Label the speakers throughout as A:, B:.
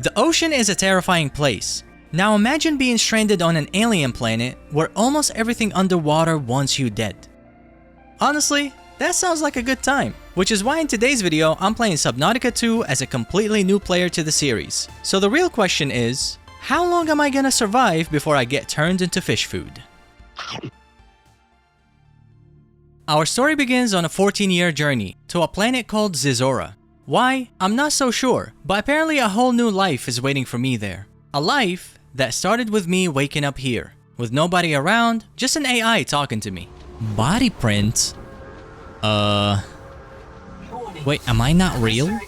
A: The ocean is a terrifying place. Now imagine being stranded on an alien planet where almost everything underwater wants you dead. Honestly, that sounds like a good time, which is why in today's video I'm playing Subnautica 2 as a completely new player to the series. So the real question is, how long am I gonna survive before I get turned into fish food? Our story begins on a 14-year journey to a planet called Zizora. Why? I'm not so sure, but apparently a whole new life is waiting for me there. A life that started with me waking up here, with nobody around, just an AI talking to me. Body print? Wait, am I not real?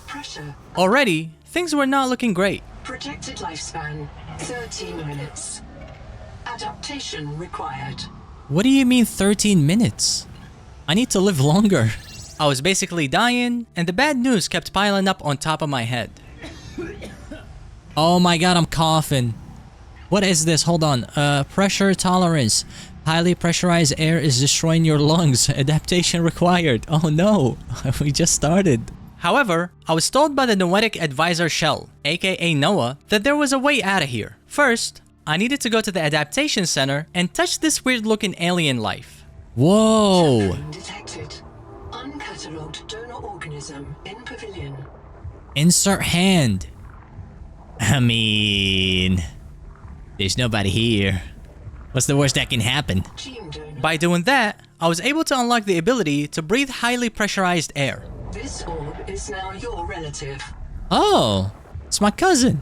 A: Already, things were not looking great.
B: Projected lifespan, 13 minutes. Adaptation required.
A: What do you mean 13 minutes? I need to live longer. I was basically dying, and the bad news kept piling up on top of my head. Oh my god, I'm coughing. What is this? Hold on. Pressure tolerance. Highly pressurized air is destroying your lungs. Adaptation required. Oh no, we just started. However, I was told by the Noetic Advisor Shell, aka Noah, that there was a way out of here. First, I needed to go to the adaptation center and touch this weird looking alien life. Whoa!
B: Detected. Uncatalogued donor organism in pavilion.
A: Insert hand. I mean, there's nobody here. What's the worst that can happen? By doing that, I was able to unlock the ability to breathe highly pressurized air.
B: This orb is now your relative.
A: Oh, it's my cousin.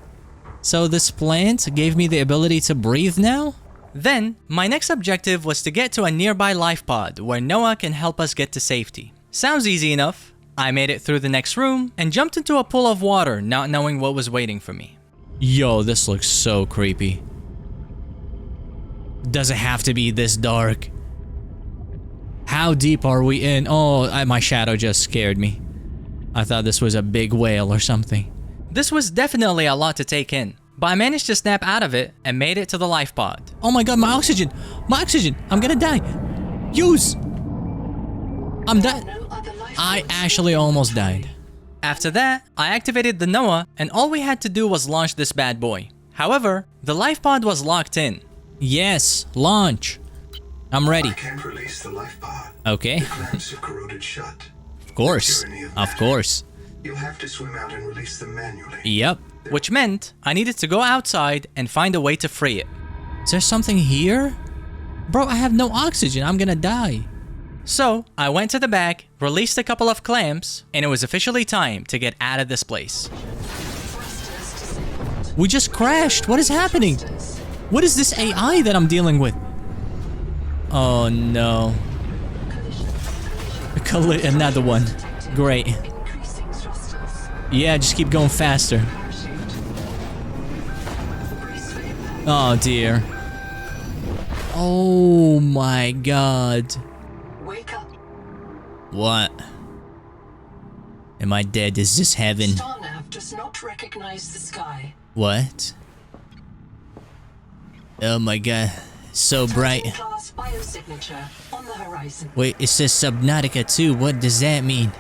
A: So this plant gave me the ability to breathe now? Then, my next objective was to get to a nearby life pod where Noah can help us get to safety. Sounds easy enough. I made it through the next room and jumped into a pool of water, not knowing what was waiting for me. Yo, this looks so creepy. Does it have to be this dark? How deep are we in? Oh, my shadow just scared me. I thought this was a big whale or something. This was definitely a lot to take in, but I managed to snap out of it and made it to the life pod. Oh my god, my oxygen! My oxygen! I'm gonna die! Use! I'm dead. I actually almost died. After that, I activated the Noah and all we had to do was launch this bad boy. However, the life pod was locked in. Yes, launch. I'm ready.
C: I can't release the life pod.
A: Okay.
C: The clamps are corroded shut.
A: Of course. Of course.
C: You'll have to swim out and release them manually.
A: Yep. Which meant I needed to go outside and find a way to free it. Is there something here? Bro, I have no oxygen. I'm gonna die. So, I went to the back, released a couple of clamps, and it was officially time to get out of this place. We just crashed. What is happening? What is this AI that I'm dealing with? Oh no. Another one. Great. Yeah, just keep going faster. Oh dear. Oh my god.
B: Wake up.
A: What? Am I dead? Is this heaven?
B: Starnav does not recognize the sky.
A: What? Oh my god. So bright.
B: Class biosignature on the horizon.
A: Wait, it says Subnautica 2. What does that mean?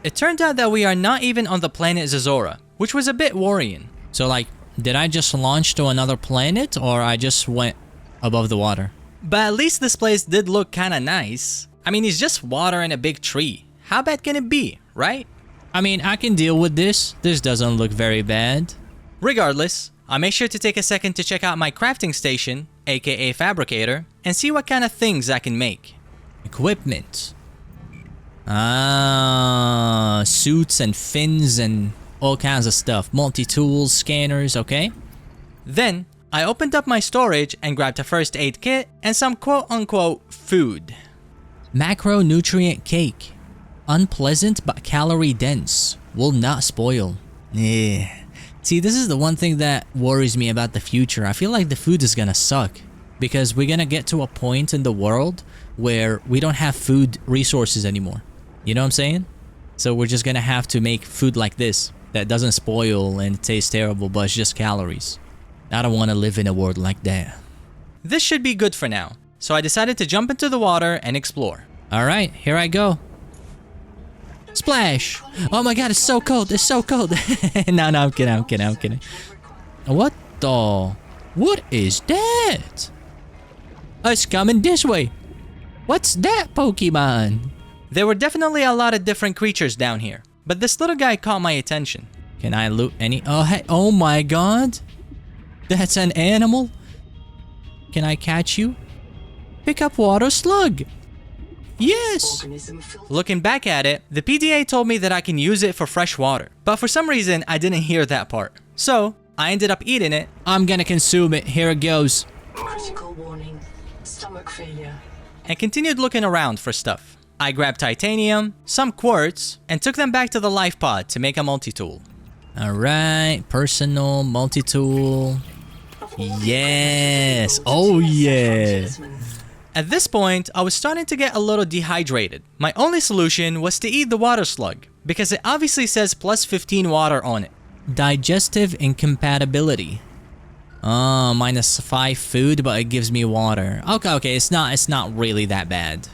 A: It turned out that we are not even on the planet Zizora, which was a bit worrying. So like, did I just launch to another planet or I just went above the water? But at least this place did look kinda nice. I mean, it's just water and a big tree. How bad can it be, right? I mean, I can deal with this. This doesn't look very bad. Regardless, I made sure to take a second to check out my crafting station, aka fabricator, and see what kind of things I can make. Equipment. Ah, suits and fins and all kinds of stuff. Multi-tools, scanners, okay? Then, I opened up my storage and grabbed a first aid kit and some quote-unquote food. Macronutrient cake. Unpleasant but calorie dense. Will not spoil. Yeah. See, this is the one thing that worries me about the future. I feel like the food is gonna suck. Because we're gonna get to a point in the world where we don't have food resources anymore. You know what I'm saying? So we're just gonna have to make food like this. That doesn't spoil and tastes terrible, but it's just calories. I don't want to live in a world like that. This should be good for now, so I decided to jump into the water and explore. Alright, here I go. Splash! Oh my god, it's so cold. It's so cold. No, I'm kidding. What the? What is that? It's coming this way. What's that Pokemon? There were definitely a lot of different creatures down here, but this little guy caught my attention. Can I loot any? Oh, hey, oh my god. That's an animal? Can I catch you? Pick up water slug. Yes! Looking back at it, the PDA told me that I can use it for fresh water, but for some reason I didn't hear that part. So, I ended up eating it. I'm gonna consume it. Here it goes.
B: Critical warning. Stomach failure.
A: And continued looking around for stuff. I grabbed titanium, some quartz, and took them back to the life pod to make a multi-tool. Alright, personal, multi-tool. Yes! Oh yeah! At this point, I was starting to get a little dehydrated. My only solution was to eat the water slug, because it obviously says plus 15 water on it. Digestive incompatibility. Oh, -5 food, but it gives me water. Okay, it's not really that bad.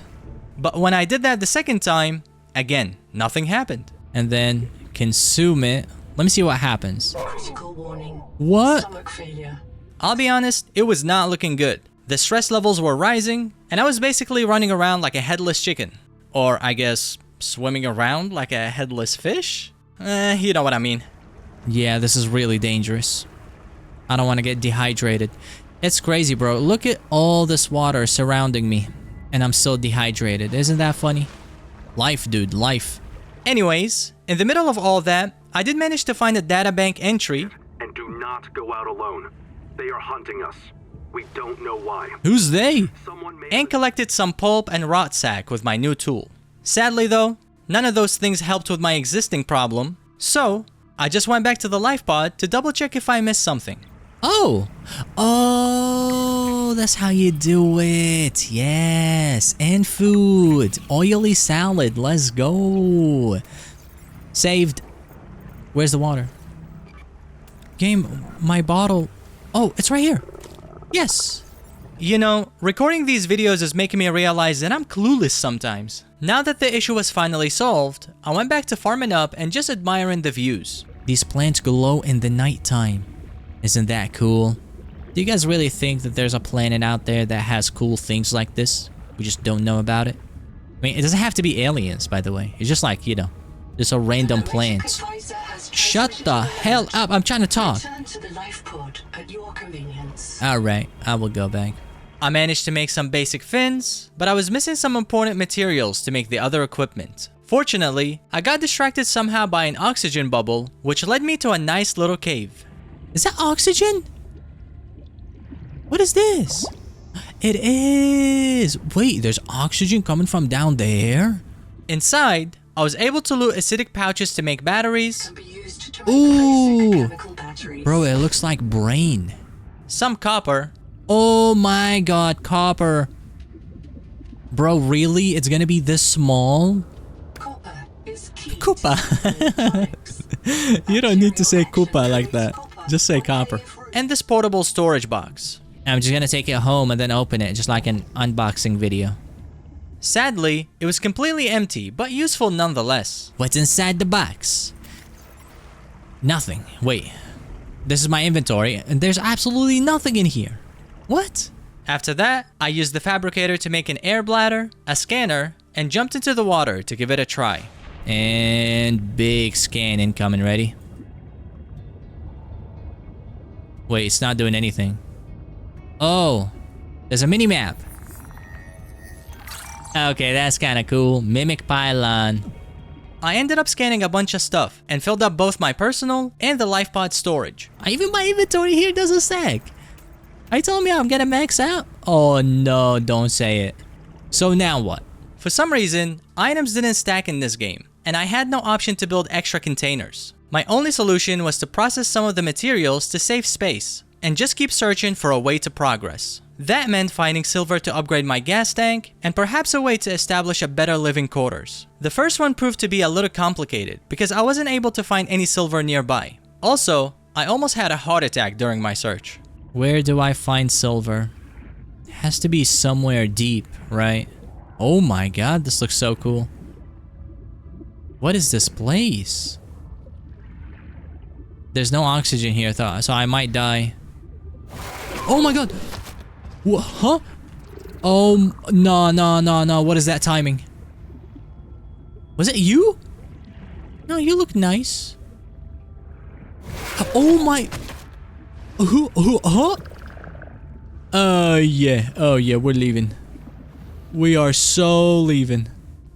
A: But when I did that the second time, again, nothing happened. And then consume it. Let me see what happens.
B: Critical warning.
A: What?
B: Stomach failure.
A: I'll be honest, it was not looking good. The stress levels were rising, and I was basically running around like a headless chicken. Or, I guess, swimming around like a headless fish? You know what I mean. Yeah, this is really dangerous. I don't want to get dehydrated. It's crazy, bro. Look at all this water surrounding me, and I'm still dehydrated. Isn't that funny? Life, dude, life. Anyways, in the middle of all that, I did manage to find a databank entry.
D: And do not go out alone. They are hunting us. We don't know why.
A: Who's they?
D: Someone may
A: And collected some pulp and rot sack with my new tool. Sadly though, none of those things helped with my existing problem, so I just went back to the life pod to double check if I missed something. Oh, that's how you do it. Yes, and food, oily salad, let's go. Saved. Where's the water? Game, my bottle. Oh, it's right here. Yes. You know, recording these videos is making me realize that I'm clueless sometimes. Now that the issue was finally solved, I went back to farming up and just admiring the views. These plants glow in the nighttime. Isn't that cool? Do you guys really think that there's a planet out there that has cool things like this? We just don't know about it? I mean, it doesn't have to be aliens, by the way. It's just like, you know, just a random plant. Shut the hell up, I'm trying to talk.
B: Return to the life pod at your convenience.
A: Alright, I will go back. I managed to make some basic fins, but I was missing some important materials to make the other equipment. Fortunately, I got distracted somehow by an oxygen bubble, which led me to a nice little cave. Is that oxygen? What is this? It is! Wait, there's oxygen coming from down there? Inside, I was able to loot acidic pouches to make batteries.
B: Can be used to make
A: Ooh.
B: basic chemical batteries.
A: Bro, it looks like brain. Some copper. Oh my god, copper. Bro, really? It's gonna be this small?
B: Copper is key.
A: Koopa. You don't need to say Koopa like that. Just say copper. And this portable storage box. I'm just gonna take it home and then open it, just like an unboxing video. Sadly, it was completely empty, but useful nonetheless. What's inside the box? Nothing. Wait. This is my inventory, and there's absolutely nothing in here. What? After that, I used the fabricator to make an air bladder, a scanner, and jumped into the water to give it a try. And big scan incoming, ready? Wait, it's not doing anything. Oh, there's a mini-map. Okay, that's kind of cool. Mimic pylon. I ended up scanning a bunch of stuff and filled up both my personal and the life pod storage. Even my inventory here doesn't sag. Are you telling me I'm gonna max out? Oh no, don't say it. So now what? For some reason, items didn't stack in this game, and I had no option to build extra containers. My only solution was to process some of the materials to save space, and just keep searching for a way to progress. That meant finding silver to upgrade my gas tank, and perhaps a way to establish a better living quarters. The first one proved to be a little complicated, because I wasn't able to find any silver nearby. Also, I almost had a heart attack during my search. Where do I find silver? It has to be somewhere deep, right? Oh my god, this looks so cool. What is this place? There's no oxygen here, so I might die. Oh my god! What? Huh? Oh, no. What is that timing? Was it you? No, you look nice. Oh my... Huh? Yeah. Oh yeah, we're leaving. We are so leaving.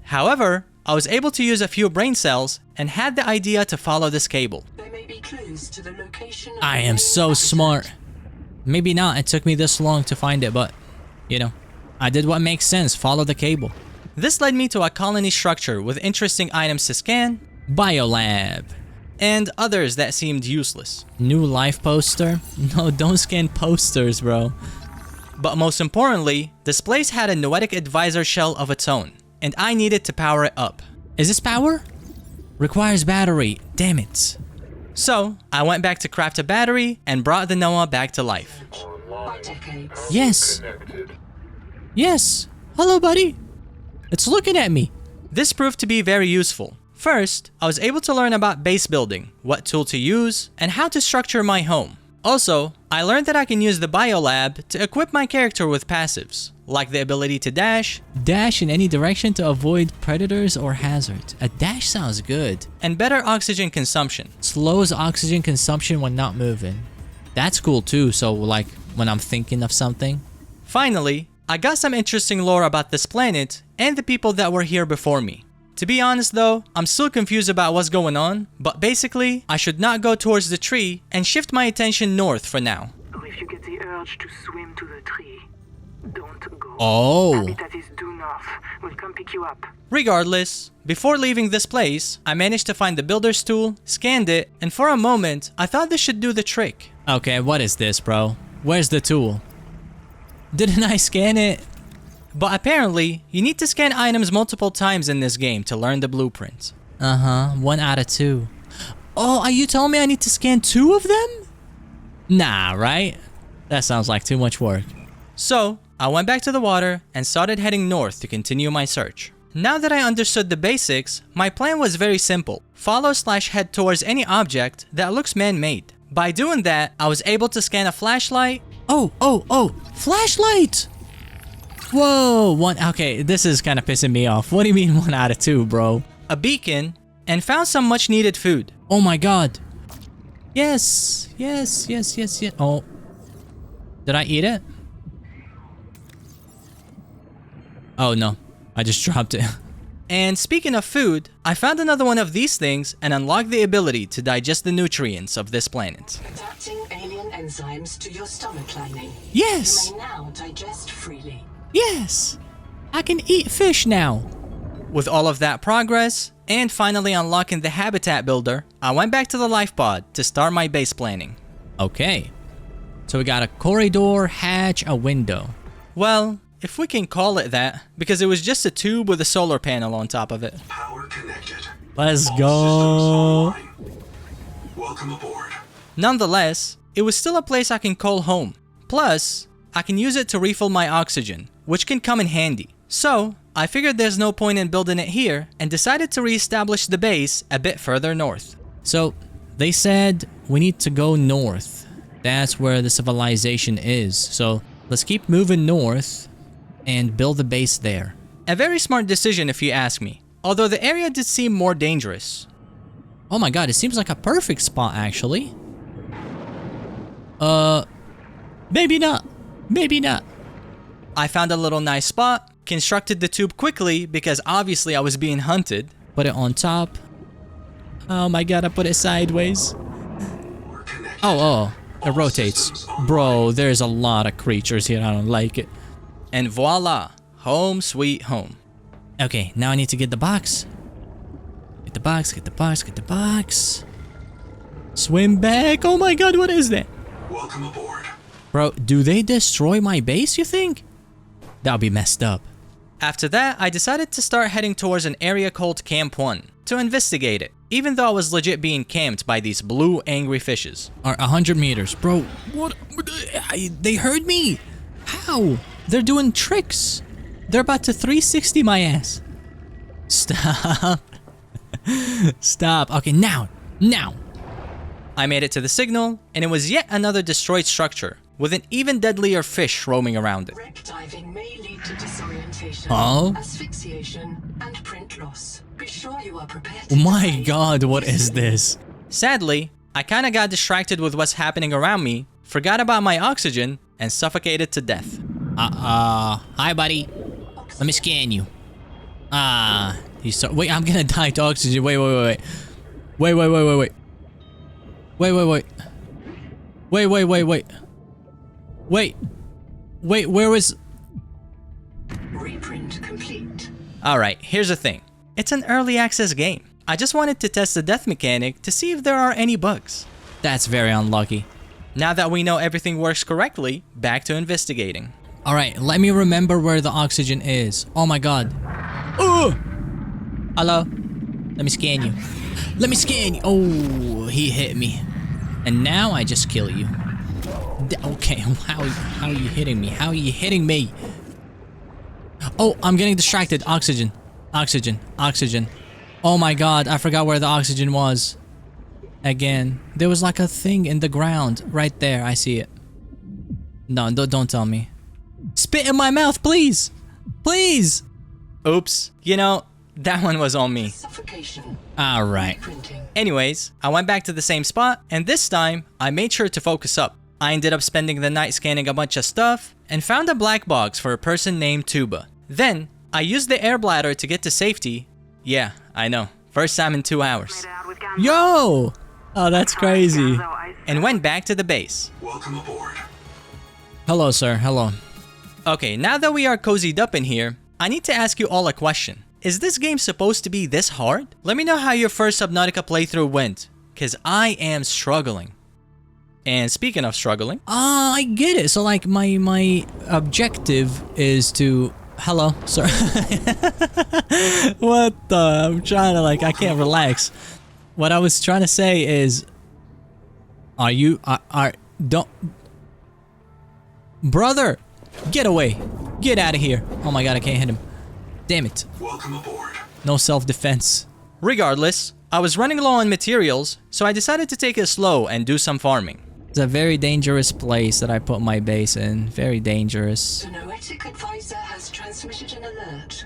A: However, I was able to use a few brain cells and had the idea to follow this cable.
B: There may be clues to the location of
A: I
B: the
A: am
B: main
A: so
B: habitat.
A: smart. Maybe not, it took me this long to find it, but, you know, I did what makes sense, follow the cable. This led me to a colony structure with interesting items to scan, biolab, and others that seemed useless. New life poster? No, don't scan posters, bro. But most importantly, this place had a noetic advisor shell of its own, and I needed to power it up. Is this power? Requires battery, damn it. So, I went back to craft a battery and brought the Noah back to life.
B: By decades.
A: Yes. Yes. Hello, buddy. It's looking at me. This proved to be very useful. First, I was able to learn about base building, what tool to use, and how to structure my home. Also, I learned that I can use the biolab to equip my character with passives, like the ability to dash in any direction to avoid predators or hazards. A dash sounds good. And better oxygen consumption. Slows oxygen consumption when not moving. That's cool too, so like when I'm thinking of something. Finally, I got some interesting lore about this planet and the people that were here before me. To be honest though, I'm still confused about what's going on, but basically, I should not go towards the tree and shift my attention north for now.
E: Or if you get the urge to swim to the tree, don't go.
A: Oh.
E: Habitat is due north. We'll come pick you up.
A: Regardless, before leaving this place, I managed to find the builder's tool, scanned it, and for a moment, I thought this should do the trick. Okay, what is this, bro? Where's the tool? Didn't I scan it? But apparently, you need to scan items multiple times in this game to learn the blueprint. 1 out of 2. Oh, are you telling me I need to scan 2 of them? Nah, right? That sounds like too much work. So, I went back to the water and started heading north to continue my search. Now that I understood the basics, my plan was very simple. Follow/head towards any object that looks man-made. By doing that, I was able to scan a flashlight. Oh, flashlight! Whoa, okay, this is kind of pissing me off. What do you mean 1 out of 2, bro? A beacon, and found some much needed food. Oh my god. Yes. Oh. Did I eat it? Oh no, I just dropped it. And speaking of food, I found another one of these things and unlocked the ability to digest the nutrients of this planet.
B: Adapting alien enzymes to your stomach lining.
A: Yes!
B: You may now digest freely.
A: Yes! I can eat fish now! With all of that progress, and finally unlocking the habitat builder, I went back to the life pod to start my base planning. Okay. So we got a corridor, hatch, a window. Well, if we can call it that, because it was just a tube with a solar panel on top of it.
C: Power connected.
A: Let's
C: All
A: go!
C: systems online. Welcome aboard.
A: Nonetheless, it was still a place I can call home. Plus, I can use it to refill my oxygen, which can come in handy. So, I figured there's no point in building it here and decided to reestablish the base a bit further north. So, they said we need to go north. That's where the civilization is. So, let's keep moving north and build a base there. A very smart decision if you ask me, although the area did seem more dangerous. Oh my god, it seems like a perfect spot actually. Maybe not. Maybe not. I found a little nice spot, constructed the tube quickly because obviously I was being hunted. Put it on top. Oh my god, I put it sideways.
C: We're connected.
A: Oh, it
C: All
A: rotates.
C: systems online.
A: Bro, there's a lot of creatures here, I don't like it. And voila, home sweet home. Okay, now I need to get the box. Get the box, get the box, get the box. Swim back, oh my god, what is that?
C: Welcome aboard.
A: Bro, do they destroy my base, you think? That would be messed up. After that, I decided to start heading towards an area called Camp 1 to investigate it, even though I was legit being camped by these blue angry fishes. 100 meters. Bro, what? They heard me! How? They're doing tricks. They're about to 360 my ass. Stop. Stop. Okay, now. Now. I made it to the signal, and it was yet another destroyed structure, with an even deadlier fish roaming around it.
B: Wreck diving may lead to disorientation,
A: Oh?
B: asphyxiation, and print loss. Be sure you are prepared
A: Oh
B: to
A: my
B: die.
A: god, what is this? Sadly, I kinda got distracted with what's happening around me, forgot about my oxygen, and suffocated to death. Hi buddy. Let me scan you. He's so- wait, I'm gonna die to oxygen. Wait. Wait. Wait, where was...
B: Reprint complete.
A: Alright, here's the thing. It's an early access game. I just wanted to test the death mechanic to see if there are any bugs. That's very unlucky. Now that we know everything works correctly, back to investigating. Alright, let me remember where the oxygen is. Oh my god. Oh! Hello? Let me scan you. Let me scan you. Oh, he hit me. And now I just kill you. Okay, how are you hitting me? How are you hitting me? Oh, I'm getting distracted. Oxygen. Oxygen. Oh my god, I forgot where the oxygen was. Again. There was like a thing in the ground. Right there, I see it. No, don't tell me. Spit in my mouth, please! Please! Oops. You know, that one was on me.
B: Suffocation.
A: Alright.
B: Printing.
A: Anyways, I went back to the same spot, and this time, I made sure to focus up. I ended up spending the night scanning a bunch of stuff, and found a black box for a person named Tuba. Then, I used the air bladder to get to safety. Yeah, I know. First time in 2 hours. Yo! Oh, that's crazy. And went back to the base.
C: Welcome aboard.
A: Hello, sir. Hello. Okay, now that we are cozied up in here, I need to ask you all a question. Is this game supposed to be this hard? Let me know how your first Subnautica playthrough went, cause I am struggling. And speaking of struggling, I get it. So like my objective is to... Hello, sir. What the... I'm trying to like... I can't relax. What I was trying to say is... Are you... Don't... Brother! Get away! Get out of here! Oh my god, I can't hit him. Damn it.
C: Welcome aboard.
A: No self-defense. Regardless, I was running low on materials, so I decided to take it slow and do some farming. It's a very dangerous place that I put my base in. Very dangerous.
B: The Noetic advisor has transmitted an alert.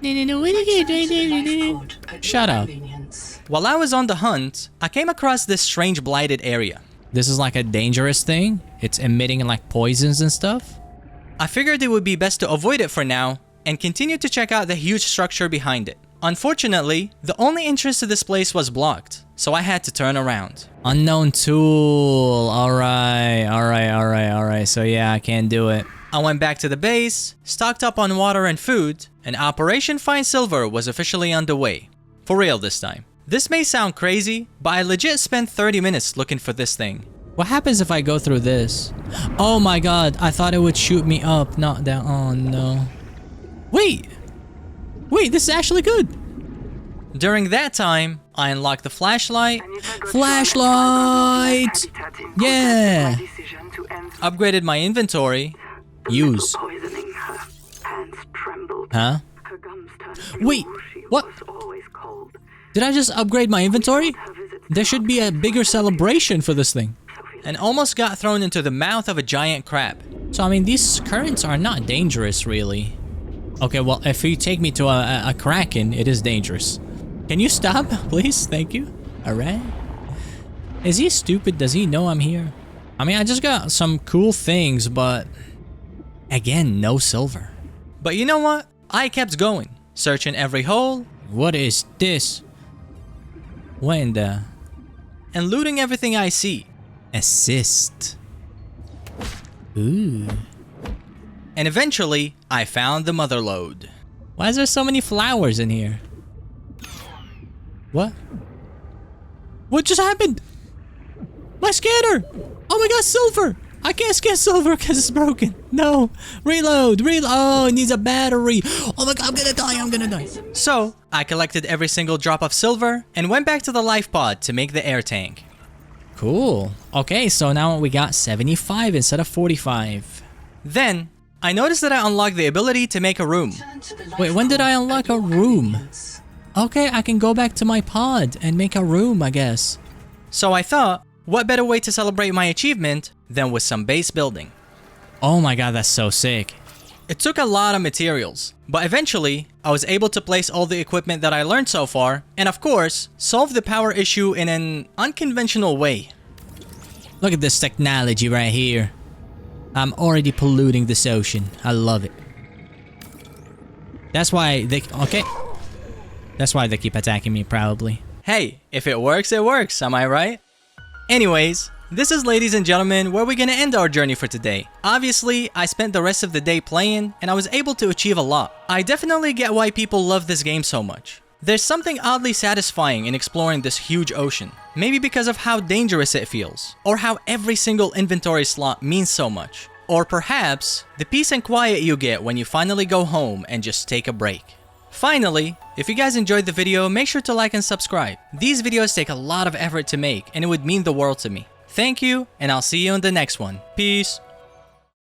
A: Shut up. While I was on the hunt, I came across this strange blighted area. This is like a dangerous thing? It's emitting like poisons and stuff? I figured it would be best to avoid it for now and continue to check out the huge structure behind it. Unfortunately, the only entrance to this place was blocked, so I had to turn around. Unknown tool. Alright. So yeah, I can't do it. I went back to the base, stocked up on water and food, and Operation Find Silver was officially underway. For real this time. This may sound crazy, but I legit spent 30 minutes looking for this thing. What happens if I go through this? Oh my god, I thought it would shoot me up, not down. Oh no. Wait, this is actually good. During that time, I unlocked the flashlight. Flashlight! Yeah! Upgraded my inventory. Use. Huh? Wait, what? Did I just upgrade my inventory? There should be a bigger celebration for this thing. And almost got thrown into the mouth of a giant crab. So I mean, these currents are not dangerous really. Okay, well, if you take me to a kraken, it is dangerous. Can you stop, please? Thank you. Alright. Is he stupid? Does he know I'm here? I mean, I just got some cool things, but... Again, no silver. But you know what? I kept going. Searching every hole. What is this? What in the... And looting everything I see. Assist. Ooh. And eventually, I found the mother lode. Why is there so many flowers in here? What? What just happened? My scanner! Oh my god, silver! I can't scan silver because it's broken. No. Reload. Oh, it needs a battery. Oh my god, I'm gonna die. So, I collected every single drop of silver and went back to the life pod to make the air tank. Cool. Okay, so now we got 75 instead of 45. Then, I noticed that I unlocked the ability to make a room. Wait, when did I unlock a room? Okay, I can go back to my pod and make a room, I guess. So I thought, what better way to celebrate my achievement than with some base building? Oh my god, that's so sick. It took a lot of materials, but eventually, I was able to place all the equipment that I learned so far, and of course, solve the power issue in an unconventional way. Look at this technology right here. I'm already polluting this ocean. I love it. That's why they... Okay. That's why they keep attacking me, probably. Hey, if it works, am I right? Anyways, this is, ladies and gentlemen, where we're gonna end our journey for today. Obviously, I spent the rest of the day playing, and I was able to achieve a lot. I definitely get why people love this game so much. There's something oddly satisfying in exploring this huge ocean. Maybe because of how dangerous it feels, or how every single inventory slot means so much. Or perhaps, the peace and quiet you get when you finally go home and just take a break. Finally, if you guys enjoyed the video, make sure to like and subscribe. These videos take a lot of effort to make, and it would mean the world to me. Thank you, and I'll see you in the next one. Peace.